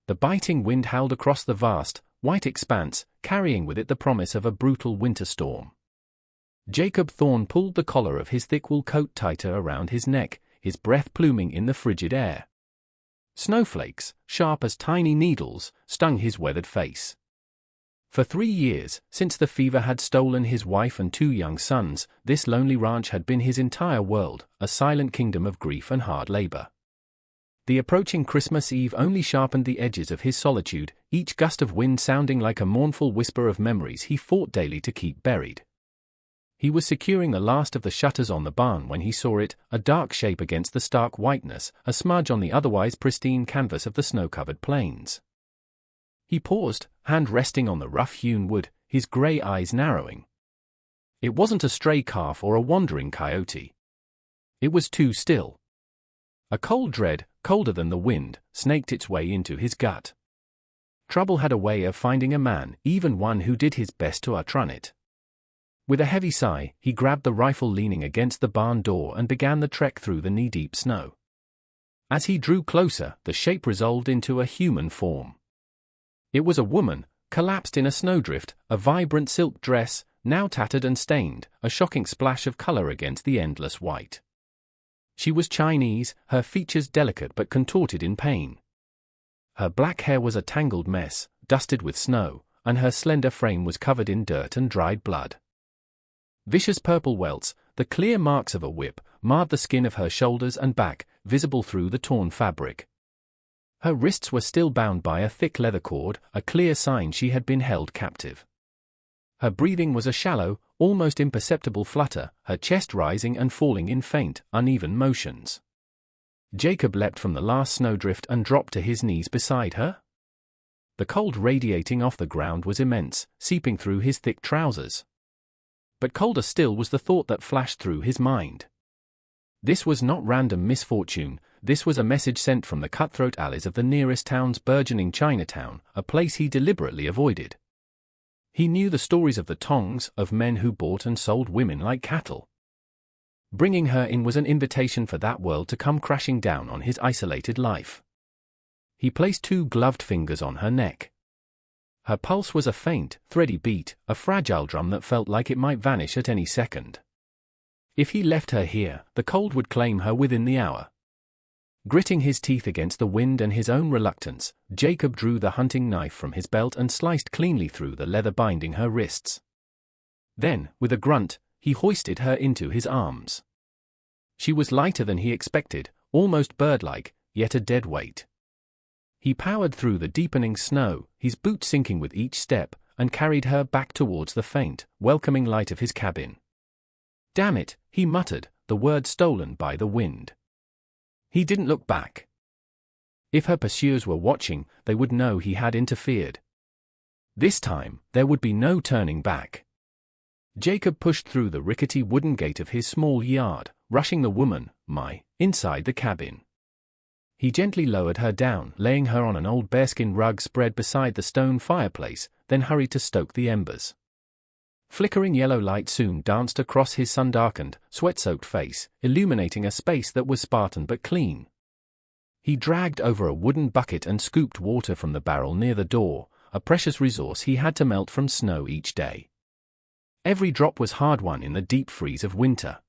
The biting wind howled across the vast, white expanse, carrying with it the promise of a brutal winter storm. Jacob Thorne pulled the collar of his thick wool coat tighter around his neck, his breath pluming in the frigid air. Snowflakes, sharp as tiny needles, stung his weathered face. For 3 years, since the fever had stolen his wife and 2 young sons, this lonely ranch had been his entire world, a silent kingdom of grief and hard labor. The approaching Christmas Eve only sharpened the edges of his solitude, each gust of wind sounding like a mournful whisper of memories he fought daily to keep buried. He was securing the last of the shutters on the barn when he saw it, a dark shape against the stark whiteness, a smudge on the otherwise pristine canvas of the snow-covered plains. He paused, hand resting on the rough-hewn wood, his grey eyes narrowing. It wasn't a stray calf or a wandering coyote. It was too still. A cold dread, colder than the wind, snaked its way into his gut. Trouble had a way of finding a man, even one who did his best to outrun it. With a heavy sigh, he grabbed the rifle leaning against the barn door and began the trek through the knee-deep snow. As he drew closer, the shape resolved into a human form. It was a woman, collapsed in a snowdrift, a vibrant silk dress, now tattered and stained, a shocking splash of color against the endless white. She was Chinese, her features delicate but contorted in pain. Her black hair was a tangled mess, dusted with snow, and her slender frame was covered in dirt and dried blood. Vicious purple welts, the clear marks of a whip, marred the skin of her shoulders and back, visible through the torn fabric. Her wrists were still bound by a thick leather cord, a clear sign she had been held captive. Her breathing was a shallow, almost imperceptible flutter, her chest rising and falling in faint, uneven motions. Jacob leapt from the last snowdrift and dropped to his knees beside her. The cold radiating off the ground was immense, seeping through his thick trousers. But colder still was the thought that flashed through his mind. This was not random misfortune, this was a message sent from the cutthroat alleys of the nearest town's burgeoning Chinatown, a place he deliberately avoided. He knew the stories of the Tongs, of men who bought and sold women like cattle. Bringing her in was an invitation for that world to come crashing down on his isolated life. He placed 2 gloved fingers on her neck. Her pulse was a faint, thready beat, a fragile drum that felt like it might vanish at any second. If he left her here, the cold would claim her within the hour. Gritting his teeth against the wind and his own reluctance, Jacob drew the hunting knife from his belt and sliced cleanly through the leather binding her wrists. Then, with a grunt, he hoisted her into his arms. She was lighter than he expected, almost bird-like, yet a dead weight. He powered through the deepening snow, his boots sinking with each step, and carried her back towards the faint, welcoming light of his cabin. "Damn it," he muttered, the word stolen by the wind. He didn't look back. If her pursuers were watching, they would know he had interfered. This time, there would be no turning back. Jacob pushed through the rickety wooden gate of his small yard, rushing the woman, inside the cabin. He gently lowered her down, laying her on an old bearskin rug spread beside the stone fireplace, then hurried to stoke the embers. Flickering yellow light soon danced across his sun-darkened, sweat-soaked face, illuminating a space that was Spartan but clean. He dragged over a wooden bucket and scooped water from the barrel near the door, a precious resource he had to melt from snow each day. Every drop was hard-won in the deep freeze of winter.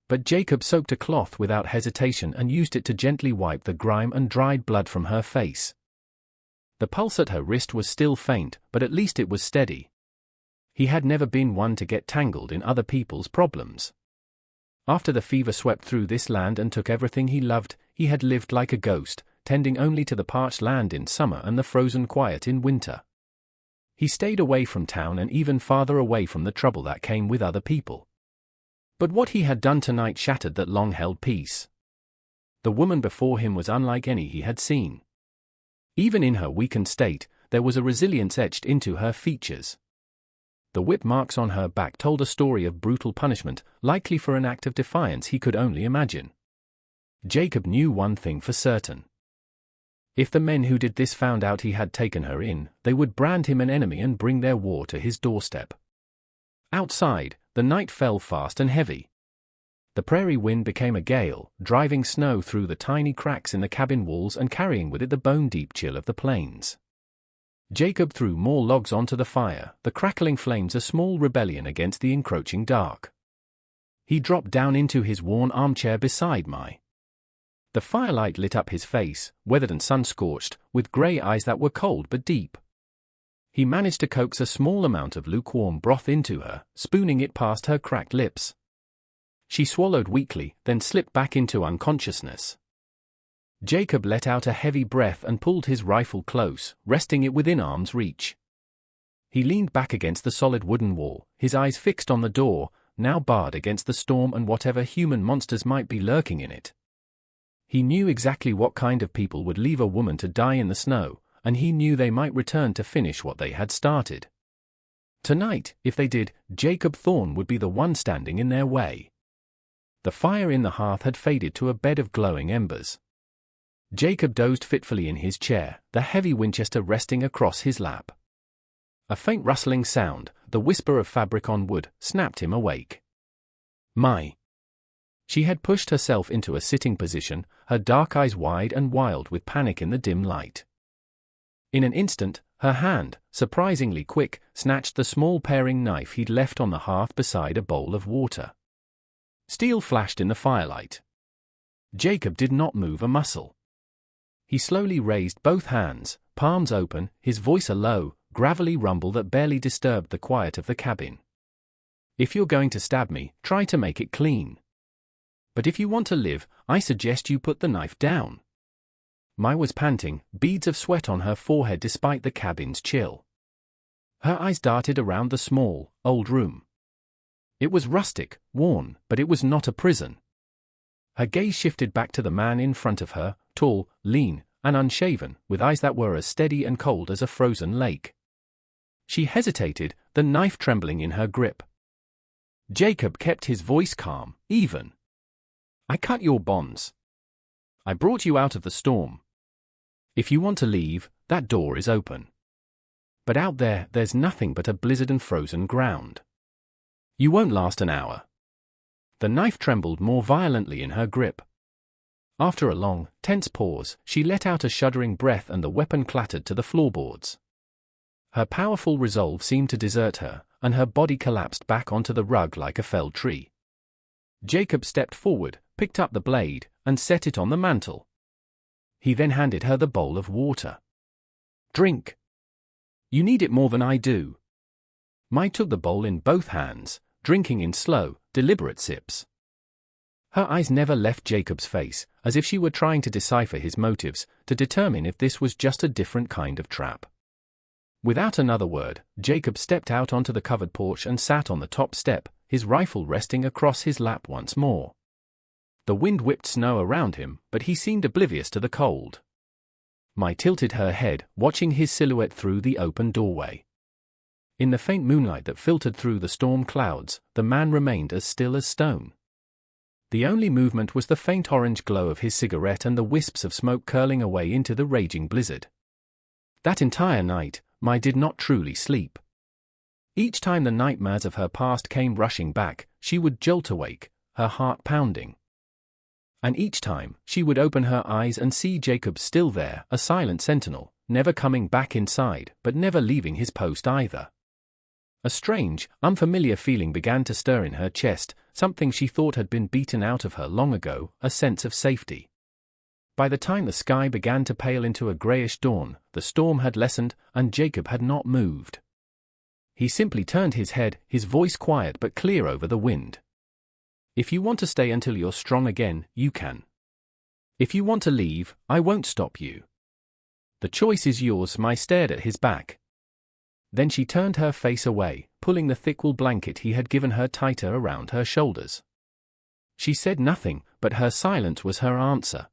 But Jacob soaked a cloth without hesitation and used it to gently wipe the grime and dried blood from her face. The pulse at her wrist was still faint, but at least it was steady. He had never been one to get tangled in other people's problems. After the fever swept through this land and took everything he loved, he had lived like a ghost, tending only to the parched land in summer and the frozen quiet in winter. He stayed away from town and even farther away from the trouble that came with other people. But what he had done tonight shattered that long-held peace. The woman before him was unlike any he had seen. Even in her weakened state, there was a resilience etched into her features. The whip marks on her back told a story of brutal punishment, likely for an act of defiance he could only imagine. Jacob knew one thing for certain. If the men who did this found out he had taken her in, they would brand him an enemy and bring their war to his doorstep. Outside, the night fell fast and heavy. The prairie wind became a gale, driving snow through the tiny cracks in the cabin walls and carrying with it the bone-deep chill of the plains. Jacob threw more logs onto the fire, the crackling flames a small rebellion against the encroaching dark. He dropped down into his worn armchair beside my. The firelight lit up his face, weathered and sun-scorched, with grey eyes that were cold but deep. He managed to coax a small amount of lukewarm broth into her, spooning it past her cracked lips. She swallowed weakly, then slipped back into unconsciousness. Jacob let out a heavy breath and pulled his rifle close, resting it within arm's reach. He leaned back against the solid wooden wall, his eyes fixed on the door, now barred against the storm and whatever human monsters might be lurking in it. He knew exactly what kind of people would leave a woman to die in the snow, and he knew they might return to finish what they had started. Tonight, if they did, Jacob Thorne would be the one standing in their way. The fire in the hearth had faded to a bed of glowing embers. Jacob dozed fitfully in his chair, the heavy Winchester resting across his lap. A faint rustling sound, the whisper of fabric on wood, snapped him awake. My! She had pushed herself into a sitting position, her dark eyes wide and wild with panic in the dim light. In an instant, her hand, surprisingly quick, snatched the small paring knife he'd left on the hearth beside a bowl of water. Steel flashed in the firelight. Jacob did not move a muscle. He slowly raised both hands, palms open, his voice a low, gravelly rumble that barely disturbed the quiet of the cabin. If you're going to stab me, try to make it clean. But if you want to live, I suggest you put the knife down. Mai was panting, beads of sweat on her forehead despite the cabin's chill. Her eyes darted around the small, old room. It was rustic, worn, but it was not a prison. Her gaze shifted back to the man in front of her, tall, lean, and unshaven, with eyes that were as steady and cold as a frozen lake. She hesitated, the knife trembling in her grip. Jacob kept his voice calm, even. I cut your bonds. I brought you out of the storm. If you want to leave, that door is open. But out there, there's nothing but a blizzard and frozen ground. You won't last an hour. The knife trembled more violently in her grip. After a long, tense pause, she let out a shuddering breath and the weapon clattered to the floorboards. Her powerful resolve seemed to desert her, and her body collapsed back onto the rug like a felled tree. Jacob stepped forward, picked up the blade, and set it on the mantel. He then handed her the bowl of water. Drink. You need it more than I do. Mai took the bowl in both hands, drinking in slow, deliberate sips. Her eyes never left Jacob's face, as if she were trying to decipher his motives, to determine if this was just a different kind of trap. Without another word, Jacob stepped out onto the covered porch and sat on the top step, his rifle resting across his lap once more. The wind whipped snow around him, but he seemed oblivious to the cold. Mai tilted her head, watching his silhouette through the open doorway. In the faint moonlight that filtered through the storm clouds, the man remained as still as stone. The only movement was the faint orange glow of his cigarette and the wisps of smoke curling away into the raging blizzard. That entire night, Mai did not truly sleep. Each time the nightmares of her past came rushing back, she would jolt awake, her heart pounding. And each time, she would open her eyes and see Jacob still there, a silent sentinel, never coming back inside, but never leaving his post either. A strange, unfamiliar feeling began to stir in her chest, something she thought had been beaten out of her long ago, a sense of safety. By the time the sky began to pale into a greyish dawn, the storm had lessened, and Jacob had not moved. He simply turned his head, his voice quiet but clear over the wind. If you want to stay until you're strong again, you can. If you want to leave, I won't stop you. The choice is yours. Mai stared at his back. Then she turned her face away, pulling the thick wool blanket he had given her tighter around her shoulders. She said nothing, but her silence was her answer.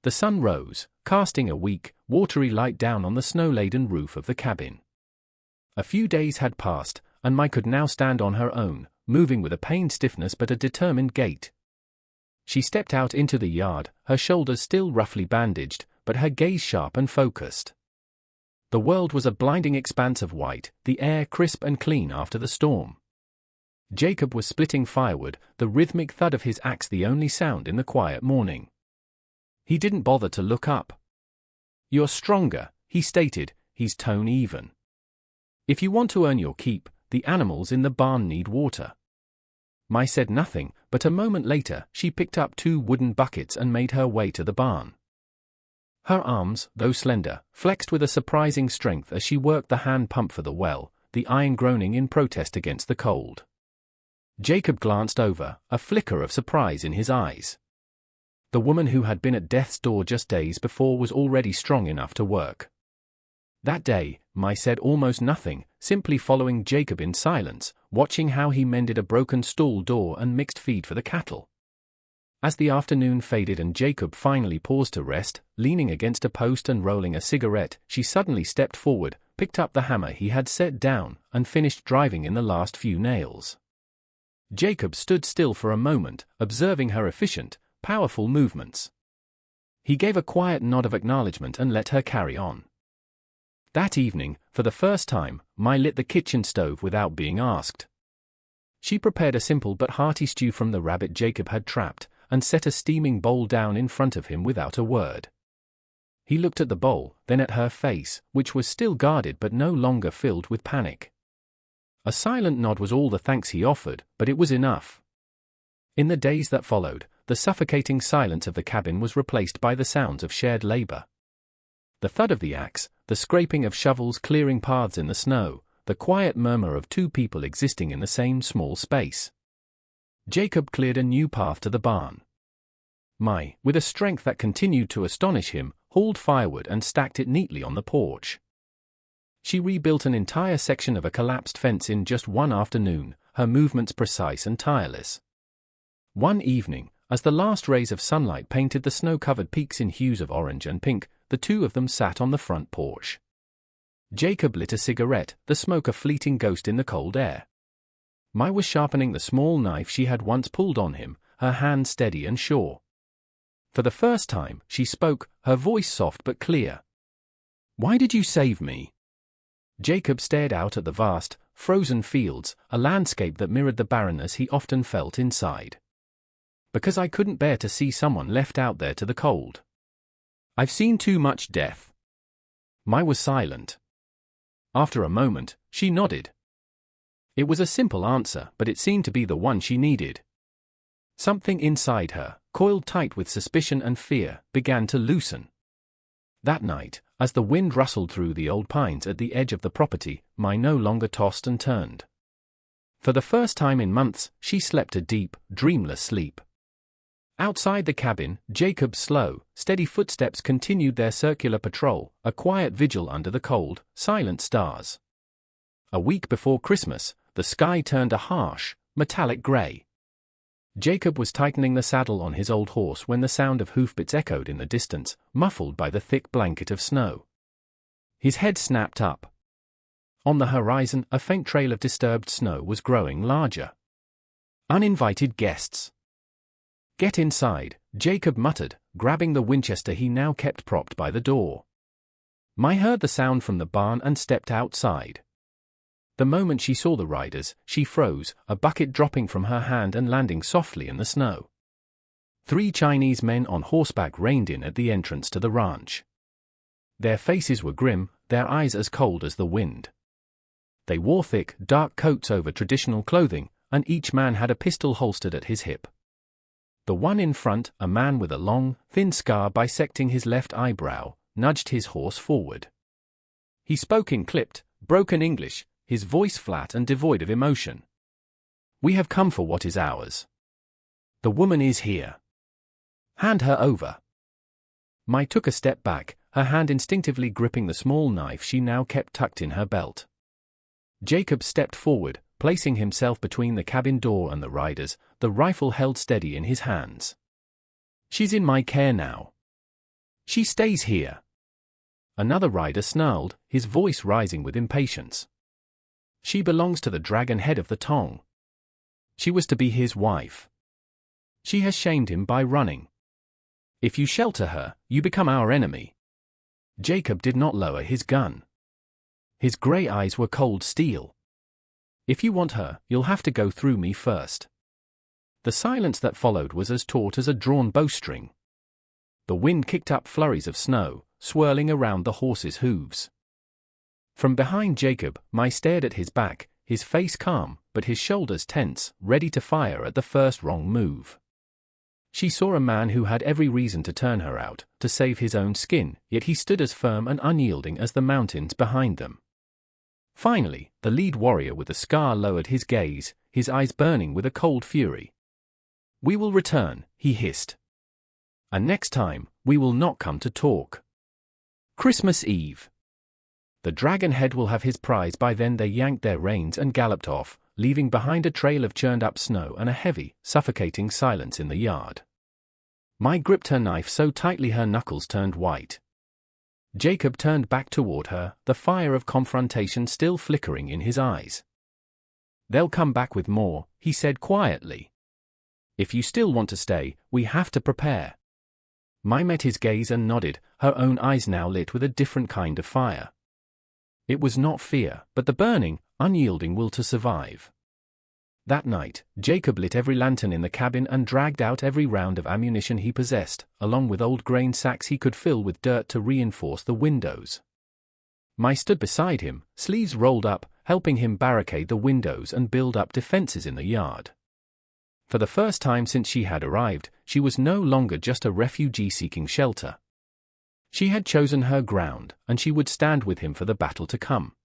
The sun rose, casting a weak, watery light down on the snow-laden roof of the cabin. A few days had passed, and Mai could now stand on her own, moving with a pained stiffness but a determined gait. She stepped out into the yard, her shoulders still roughly bandaged, but her gaze sharp and focused. The world was a blinding expanse of white, the air crisp and clean after the storm. Jacob was splitting firewood, the rhythmic thud of his axe the only sound in the quiet morning. He didn't bother to look up. "You're stronger," he stated, his tone even. "If you want to earn your keep, the animals in the barn need water." Mai said nothing, but a moment later she picked up 2 wooden buckets and made her way to the barn. Her arms, though slender, flexed with a surprising strength as she worked the hand pump for the well, the iron groaning in protest against the cold. Jacob glanced over, a flicker of surprise in his eyes. The woman who had been at death's door just days before was already strong enough to work. That day, Mai said almost nothing, simply following Jacob in silence, watching how he mended a broken stall door and mixed feed for the cattle. As the afternoon faded and Jacob finally paused to rest, leaning against a post and rolling a cigarette, she suddenly stepped forward, picked up the hammer he had set down, and finished driving in the last few nails. Jacob stood still for a moment, observing her efficient, powerful movements. He gave a quiet nod of acknowledgement and let her carry on. That evening, for the first time, Mai lit the kitchen stove without being asked. She prepared a simple but hearty stew from the rabbit Jacob had trapped, and set a steaming bowl down in front of him without a word. He looked at the bowl, then at her face, which was still guarded but no longer filled with panic. A silent nod was all the thanks he offered, but it was enough. In the days that followed, the suffocating silence of the cabin was replaced by the sounds of shared labor. The thud of the axe, the scraping of shovels clearing paths in the snow, the quiet murmur of 2 people existing in the same small space. Jacob cleared a new path to the barn. Mai, with a strength that continued to astonish him, hauled firewood and stacked it neatly on the porch. She rebuilt an entire section of a collapsed fence in just one afternoon, her movements precise and tireless. One evening, as the last rays of sunlight painted the snow-covered peaks in hues of orange and pink, the 2 of them sat on the front porch. Jacob lit a cigarette, the smoke a fleeting ghost in the cold air. Mai was sharpening the small knife she had once pulled on him, her hand steady and sure. For the first time, she spoke, her voice soft but clear. "Why did you save me?" Jacob stared out at the vast, frozen fields, a landscape that mirrored the barrenness he often felt inside. "Because I couldn't bear to see someone left out there to the cold. I've seen too much death." Mai was silent. After a moment, she nodded. It was a simple answer, but it seemed to be the one she needed. Something inside her, coiled tight with suspicion and fear, began to loosen. That night, as the wind rustled through the old pines at the edge of the property, Mai no longer tossed and turned. For the first time in months, she slept a deep, dreamless sleep. Outside the cabin, Jacob's slow, steady footsteps continued their circular patrol, a quiet vigil under the cold, silent stars. A week before Christmas, the sky turned a harsh, metallic gray. Jacob was tightening the saddle on his old horse when the sound of hoofbeats echoed in the distance, muffled by the thick blanket of snow. His head snapped up. On the horizon, a faint trail of disturbed snow was growing larger. Uninvited guests. "Get inside," Jacob muttered, grabbing the Winchester he now kept propped by the door. Mai heard the sound from the barn and stepped outside. The moment she saw the riders, she froze, a bucket dropping from her hand and landing softly in the snow. 3 Chinese men on horseback reined in at the entrance to the ranch. Their faces were grim, their eyes as cold as the wind. They wore thick, dark coats over traditional clothing, and each man had a pistol holstered at his hip. The one in front, a man with a long, thin scar bisecting his left eyebrow, nudged his horse forward. He spoke in clipped, broken English, his voice flat and devoid of emotion. "We have come for what is ours. The woman is here. Hand her over." Mai took a step back, her hand instinctively gripping the small knife she now kept tucked in her belt. Jacob stepped forward, placing himself between the cabin door and the riders, the rifle held steady in his hands. "She's in my care now. She stays here." Another rider snarled, his voice rising with impatience. "She belongs to the dragon head of the Tong. She was to be his wife. She has shamed him by running. If you shelter her, you become our enemy." Jacob did not lower his gun. His grey eyes were cold steel. If you want her, you'll have to go through me first." The silence that followed was as taut as a drawn bowstring. The wind kicked up flurries of snow, swirling around the horse's hooves. From behind Jacob, Mai stared at his back, his face calm, but his shoulders tense, ready to fire at the first wrong move. She saw a man who had every reason to turn her out, to save his own skin, yet he stood as firm and unyielding as the mountains behind them. Finally, the lead warrior with the scar lowered his gaze, his eyes burning with a cold fury. "We will return," he hissed. "And next time, we will not come to talk." Christmas Eve. "The dragon-head will have his prize by then." They yanked their reins and galloped off, leaving behind a trail of churned-up snow and a heavy, suffocating silence in the yard. Mai gripped her knife so tightly her knuckles turned white. Jacob turned back toward her, the fire of confrontation still flickering in his eyes. "They'll come back with more," he said quietly. "If you still want to stay, we have to prepare." Mai met his gaze and nodded, her own eyes now lit with a different kind of fire. It was not fear, but the burning, unyielding will to survive. That night, Jacob lit every lantern in the cabin and dragged out every round of ammunition he possessed, along with old grain sacks he could fill with dirt to reinforce the windows. Mai stood beside him, sleeves rolled up, helping him barricade the windows and build up defenses in the yard. For the first time since she had arrived, she was no longer just a refugee seeking shelter. She had chosen her ground, and she would stand with him for the battle to come.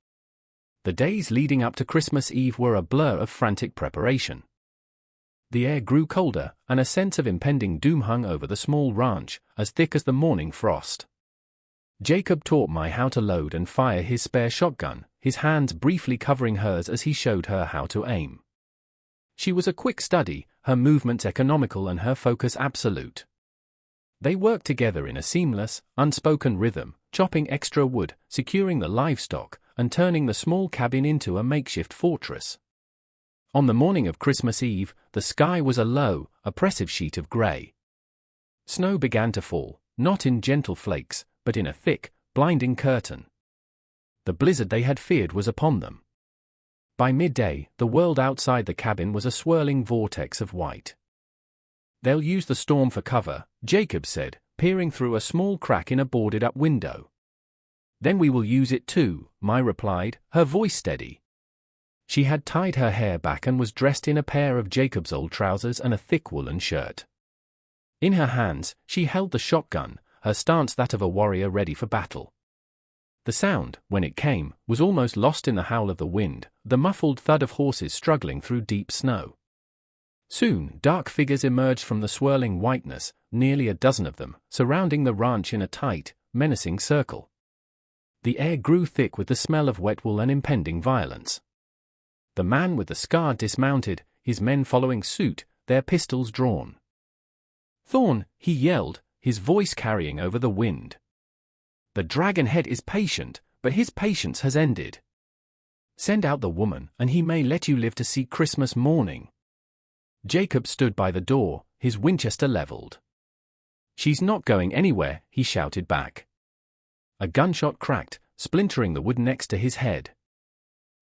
The days leading up to Christmas Eve were a blur of frantic preparation. The air grew colder, and a sense of impending doom hung over the small ranch, as thick as the morning frost. Jacob taught Mai how to load and fire his spare shotgun, his hands briefly covering hers as he showed her how to aim. She was a quick study, her movements economical and her focus absolute. They worked together in a seamless, unspoken rhythm, chopping extra wood, securing the livestock, and turning the small cabin into a makeshift fortress. On the morning of Christmas Eve, the sky was a low, oppressive sheet of grey. Snow began to fall, not in gentle flakes, but in a thick, blinding curtain. The blizzard they had feared was upon them. By midday, the world outside the cabin was a swirling vortex of white. "They'll use the storm for cover," Jacob said, peering through a small crack in a boarded-up window. "Then we will use it too," Mai replied, her voice steady. She had tied her hair back and was dressed in a pair of Jacob's old trousers and a thick woolen shirt. In her hands, she held the shotgun, her stance that of a warrior ready for battle. The sound, when it came, was almost lost in the howl of the wind, the muffled thud of horses struggling through deep snow. Soon, dark figures emerged from the swirling whiteness, nearly a dozen of them, surrounding the ranch in a tight, menacing circle. The air grew thick with the smell of wet wool and impending violence. The man with the scar dismounted, his men following suit, their pistols drawn. "Thorn," he yelled, his voice carrying over the wind. "The dragon-head is patient, but his patience has ended. Send out the woman, and he may let you live to see Christmas morning." Jacob stood by the door, his Winchester leveled. "She's not going anywhere," he shouted back. A gunshot cracked, splintering the wood next to his head.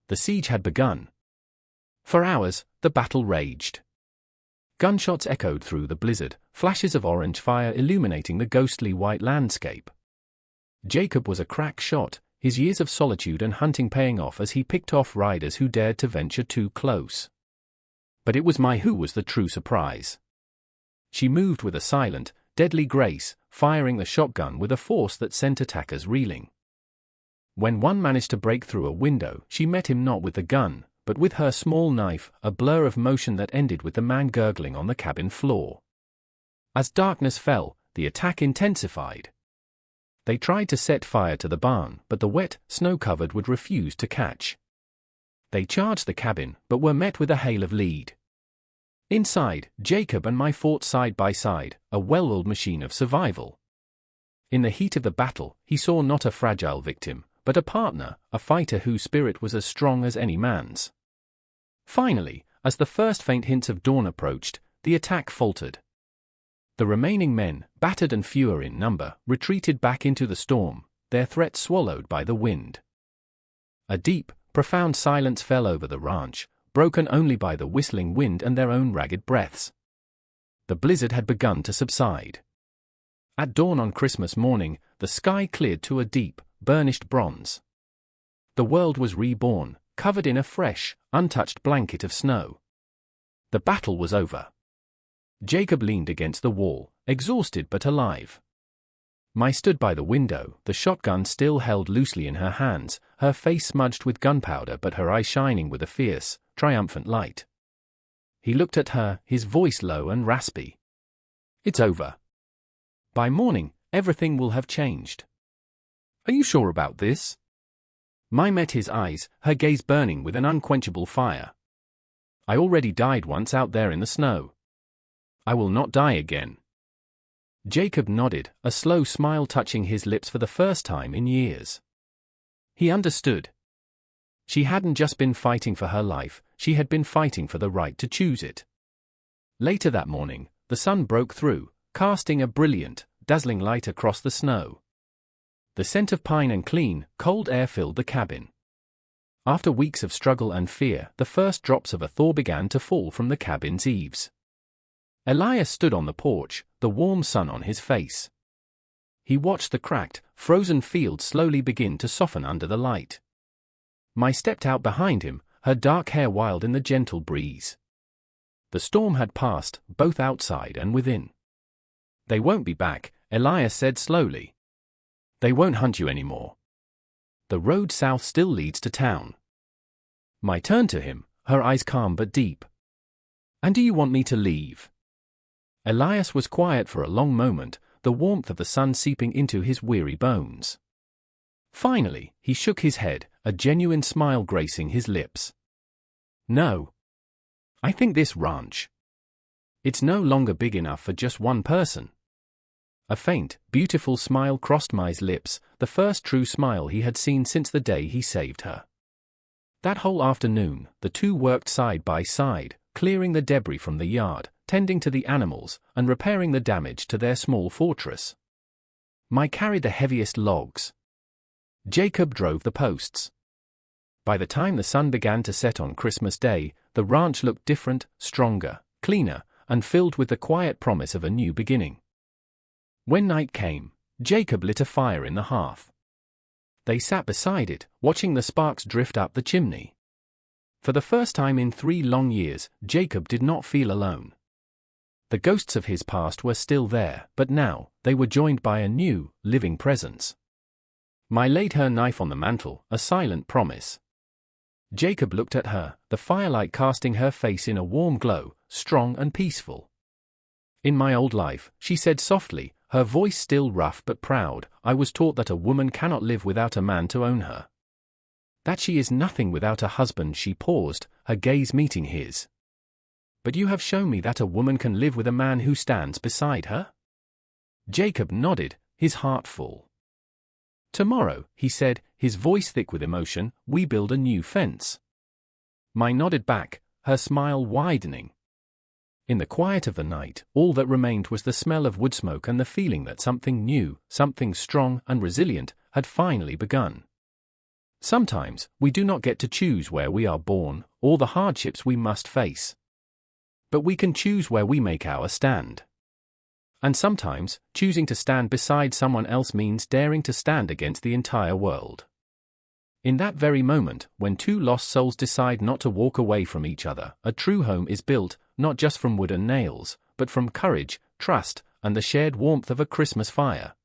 The siege had begun. For hours, the battle raged. Gunshots echoed through the blizzard, flashes of orange fire illuminating the ghostly white landscape. Jacob was a crack shot, his years of solitude and hunting paying off as he picked off riders who dared to venture too close. But it was Mai who was the true surprise. She moved with a silent, deadly grace, firing the shotgun with a force that sent attackers reeling. When one managed to break through a window, she met him not with the gun, but with her small knife, a blur of motion that ended with the man gurgling on the cabin floor. As darkness fell, the attack intensified. They tried to set fire to the barn, but the wet, snow-covered wood refused to catch. They charged the cabin, but were met with a hail of lead. Inside, Jacob and Mai fought side by side, a well-oiled machine of survival. In the heat of the battle, he saw not a fragile victim, but a partner, a fighter whose spirit was as strong as any man's. Finally, as the first faint hints of dawn approached, the attack faltered. The remaining men, battered and fewer in number, retreated back into the storm, their threats swallowed by the wind. A deep, profound silence fell over the ranch, broken only by the whistling wind and their own ragged breaths. The blizzard had begun to subside. At dawn on Christmas morning, the sky cleared to a deep, burnished bronze. The world was reborn, covered in a fresh, untouched blanket of snow. The battle was over. Jacob leaned against the wall, exhausted but alive. Mai stood by the window, the shotgun still held loosely in her hands, her face smudged with gunpowder but her eyes shining with a fierce, triumphant light. He looked at her, his voice low and raspy. "It's over. By morning, everything will have changed. Are you sure about this?" Mai met his eyes, her gaze burning with an unquenchable fire. "I already died once out there in the snow. I will not die again." Jacob nodded, a slow smile touching his lips for the first time in years. He understood. She hadn't just been fighting for her life, she had been fighting for the right to choose it. Later that morning, the sun broke through, casting a brilliant, dazzling light across the snow. The scent of pine and clean, cold air filled the cabin. After weeks of struggle and fear, the first drops of a thaw began to fall from the cabin's eaves. Elias stood on the porch, the warm sun on his face. He watched the cracked, frozen fields slowly begin to soften under the light. Mai stepped out behind him, her dark hair wild in the gentle breeze. The storm had passed, both outside and within. "They won't be back," Elias said slowly. "They won't hunt you anymore. The road south still leads to town." Mai turned to him, her eyes calm but deep. "And do you want me to leave?" Elias was quiet for a long moment, the warmth of the sun seeping into his weary bones. Finally, he shook his head, a genuine smile gracing his lips. "No. I think this ranch. It's no longer big enough for just one person." A faint, beautiful smile crossed Mai's lips, the first true smile he had seen since the day he saved her. That whole afternoon, the two worked side by side, clearing the debris from the yard, tending to the animals, and repairing the damage to their small fortress. Mai carried the heaviest logs. Jacob drove the posts. By the time the sun began to set on Christmas Day, the ranch looked different, stronger, cleaner, and filled with the quiet promise of a new beginning. When night came, Jacob lit a fire in the hearth. They sat beside it, watching the sparks drift up the chimney. For the first time in 3 long years, Jacob did not feel alone. The ghosts of his past were still there, but now, they were joined by a new, living presence. Mai laid her knife on the mantel, a silent promise. Jacob looked at her, the firelight casting her face in a warm glow, strong and peaceful. "In my old life," she said softly, her voice still rough but proud, "I was taught that a woman cannot live without a man to own her. That she is nothing without a husband." She paused, her gaze meeting his. "But you have shown me that a woman can live with a man who stands beside her?" Jacob nodded, his heart full. "Tomorrow," he said, his voice thick with emotion, "we build a new fence." Mai nodded back, her smile widening. In the quiet of the night, all that remained was the smell of wood smoke and the feeling that something new, something strong and resilient, had finally begun. Sometimes, we do not get to choose where we are born, or the hardships we must face. But we can choose where we make our stand. And sometimes, choosing to stand beside someone else means daring to stand against the entire world. In that very moment, when two lost souls decide not to walk away from each other, a true home is built, not just from wood and nails, but from courage, trust, and the shared warmth of a Christmas fire.